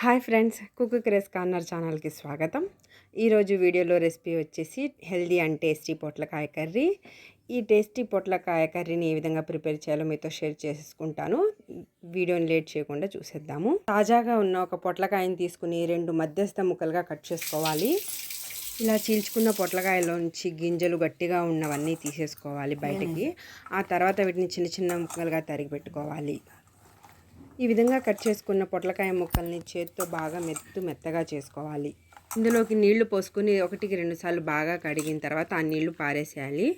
Hi friends, cook craze corner ఛానల్కి స్వాగతం. ఈరోజు వీడియోలో రెసిపీ వచ్చేసి హెల్దీ అండ్ టేస్టీ పొట్లకాయ కర్రీ. ఈ టేస్టీ పొట్లకాయ కర్రీని ఏ విధంగా ప్రిపేర్ చేయాలో మీతో షేర్ చేసుకుంటాను. వీడియోని లేట్ చేయకుండా చూసేద్దాము. తాజాగా ఉన్న ఒక పొట్లకాయని తీసుకుని 2 మధ్యస్థ ముక్కలుగా కట్ చేసుకోవాలి. ఇలా చీల్చుకున్న పొట్లకాయలోంచి గింజలు గట్టిగా ఉన్నవన్నీ తీసేసుకోవాలి బయటికి. ఆ తర్వాత వీటిని చిన్న చిన్న ముక్కలుగా తరిగి పెట్టుకోవాలి. ఈ విధంగా కట్ చేసుకున్న పొట్లకాయ ముక్కల్ని చేత్తో బాగా మెత్తగా చేసుకోవాలి. ఇందులోకి నీళ్లు పోసుకుని 1-2 సార్లు బాగా కడిగిన తర్వాత ఆ నీళ్లు పారేసేయాలి.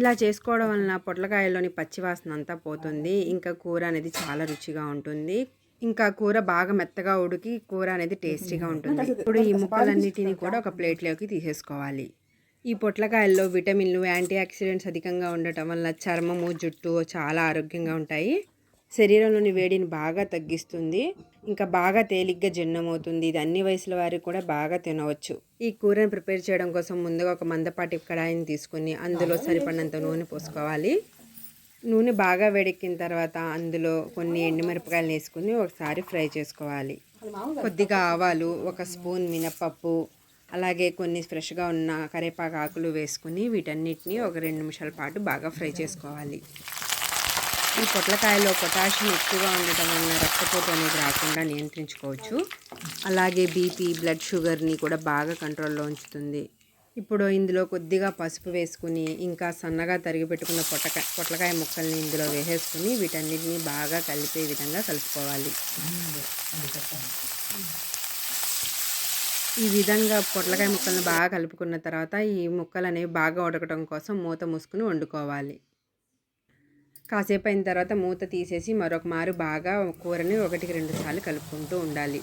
ఇలా చేసుకోవడం వలన పొట్లకాయలోని పచ్చివాసన అంతా పోతుంది. ఇంకా కూర అనేది చాలా రుచిగా ఉంటుంది. ఇంకా కూర బాగా మెత్తగా ఉడికి కూర అనేది టేస్టీగా ఉంటుంది. ఇప్పుడు ఈ ముక్కలన్నిటిని కూడా ఒక ప్లేట్లోకి తీసేసుకోవాలి. ఈ పొట్లకాయల్లో విటమిన్లు, యాంటీ ఆక్సిడెంట్స్ అధికంగా ఉండటం వల్ల చర్మము, జుట్టు చాలా ఆరోగ్యంగా ఉంటాయి. శరీరంలోని వేడిని బాగా తగ్గిస్తుంది. ఇంకా బాగా తేలిగ్గా జీర్ణమవుతుంది. ఇది అన్ని వయసుల వారికి కూడా బాగా తినవచ్చు. ఈ కూరని ప్రిపేర్ చేయడం కోసం ముందుగా ఒక మందపాటి కడాయిని తీసుకుని అందులో సరిపడినంత నూనె పోసుకోవాలి. నూనె బాగా వేడెక్కిన తర్వాత అందులో కొన్ని ఎండుమిరపకాయలు వేసుకుని ఒకసారి ఫ్రై చేసుకోవాలి. కొద్దిగా ఆవాలు, 1 స్పూన్ మినపప్పు, అలాగే కొన్ని ఫ్రెష్గా ఉన్న కరివేపాకు ఆకులు వేసుకుని వీటన్నిటిని ఒక 2 నిమిషాల పాటు బాగా ఫ్రై చేసుకోవాలి. ఈ పొట్లకాయలో పొటాషియం ఎక్కువగా ఉండటం వలన రక్తపోటు అనేది రాకుండా నియంత్రించుకోవచ్చు. అలాగే బీపీ, బ్లడ్ షుగర్ని కూడా బాగా కంట్రోల్లో ఉంచుతుంది. ఇప్పుడు ఇందులో కొద్దిగా పసుపు వేసుకుని ఇంకా సన్నగా తరిగి పెట్టుకున్న పొట్లకాయ ముక్కల్ని ఇందులో వేసేసుకుని వీటన్నిటిని బాగా కలిపే విధంగా కలుపుకోవాలి. ఈ విధంగా పొట్లకాయ ముక్కల్ని బాగా కలుపుకున్న తర్వాత ఈ ముక్కలు అనేవి బాగా ఉడకడం కోసం మూత మూసుకుని వండుకోవాలి. కాసేపు అయిన తర్వాత మూత తీసేసి మరొక మారు బాగా కూరని 1-2 సార్లు కలుపుకుంటూ ఉండాలి.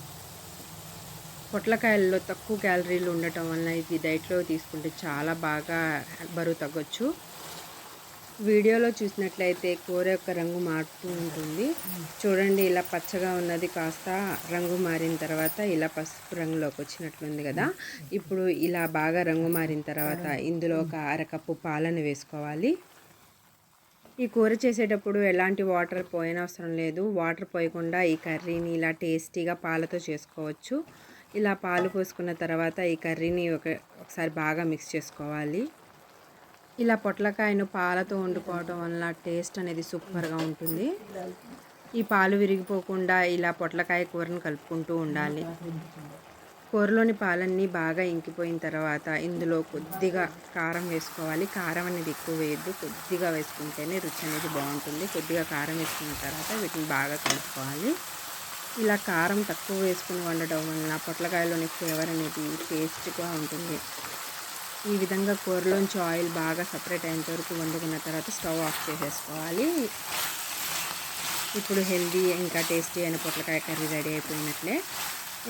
పొట్లకాయల్లో తక్కువ క్యాలరీలు ఉండటం వలన ఇది డైట్లో తీసుకుంటే చాలా బాగా బరువు తగ్గొచ్చు. వీడియోలో చూసినట్లయితే కూర యొక్క రంగు మారుతూ ఉంటుంది. చూడండి, ఇలా పచ్చగా ఉన్నది కాస్త రంగు మారిన తర్వాత ఇలా పసుపు రంగులోకి వచ్చినట్లుంది కదా. ఇప్పుడు ఇలా బాగా రంగు మారిన తర్వాత ఇందులో ఒక 1/2 కప్పు పాలను వేసుకోవాలి. ఈ కూర చేసేటప్పుడు ఎలాంటి వాటర్ పోయనవసరం లేదు. వాటర్ పోయకుండా ఈ కర్రీని ఇలా టేస్టీగా పాలతో చేసుకోవచ్చు. ఇలా పాలు పోసుకున్న తర్వాత ఈ కర్రీని ఒకసారి బాగా మిక్స్ చేసుకోవాలి. ఇలా పొట్లకాయను పాలతో వండుకోవడం వల్ల టేస్ట్ అనేది సూపర్గా ఉంటుంది. ఈ పాలు విరిగిపోకుండా ఇలా పొట్లకాయ కూరను కలుపుకుంటూ ఉండాలి. కూరలోని పాలన్నీ బాగా ఇంకిపోయిన తర్వాత ఇందులో కొద్దిగా కారం వేసుకోవాలి. కారం అనేది ఎక్కువ వేయద్దు, కొద్దిగా వేసుకుంటేనే రుచి అనేది బాగుంటుంది. కొద్దిగా కారం వేసుకున్న తర్వాత వీటిని బాగా కలుపుకోవాలి. ఇలా కారం తక్కువ వేసుకుని వండడం వలన పొట్లకాయలోని ఫ్లేవర్ అనేది టేస్ట్గా ఉంటుంది. ఈ విధంగా కూరలోంచి ఆయిల్ బాగా సపరేట్ అయ్యేంత వరకు వండుకున్న తర్వాత స్టవ్ ఆఫ్ చేసేసుకోవాలి. ఇప్పుడు హెల్దీ ఇంకా టేస్టీ అయిన పొట్లకాయ కర్రీ రెడీ అయిపోయినట్లే.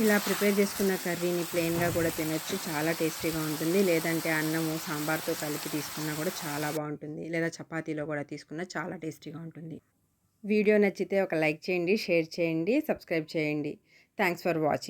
ఇలా ప్రిపేర్ చేసుకున్న కర్రీని ప్లెయిన్గా కూడా తినొచ్చు, చాలా టేస్టీగా ఉంటుంది. లేదంటే అన్నము సాంబార్తో కలిపి తీసుకున్నా కూడా చాలా బాగుంటుంది. లేదా చపాతీలో కూడా తీసుకున్నా చాలా టేస్టీగా ఉంటుంది. వీడియో నచ్చితే ఒక లైక్ చేయండి, షేర్ చేయండి, సబ్స్క్రైబ్ చేయండి. Thanks for watching.